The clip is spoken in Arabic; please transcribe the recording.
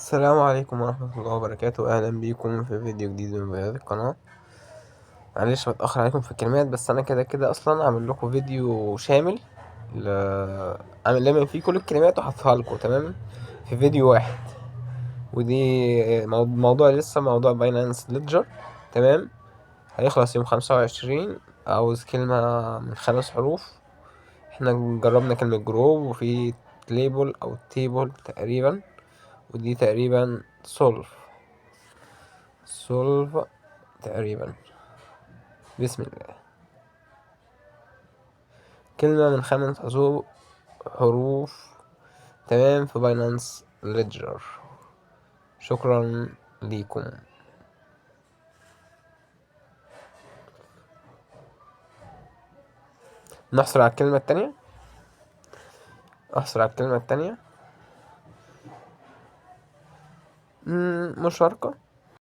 السلام عليكم ورحمة الله وبركاته. أهلا بيكم في فيديو جديد من فيديوهات القناة. معلش بتأخر عليكم في الكلمات، بس أنا كده كده أصلا عامل لكم فيديو شامل ل... عامل لامم فيه كل الكلمات وحطها لكم تمام في فيديو واحد. ودي موضوع لسه موضوع باينانس ليدجر. تمام، هيخلص يوم 25. عاوز كلمة من 5 حروف. احنا جربنا كلمة جروب، وفي ليبل أو تيبل تقريبا، ودي تقريبا سولف تقريبا. بسم الله. كلمة من 5 حروف. تمام، في باينانس ليدجر. شكرا ليكم. نحصل على الكلمة التانية. أحصل على الكلمة التانية. مشاركة.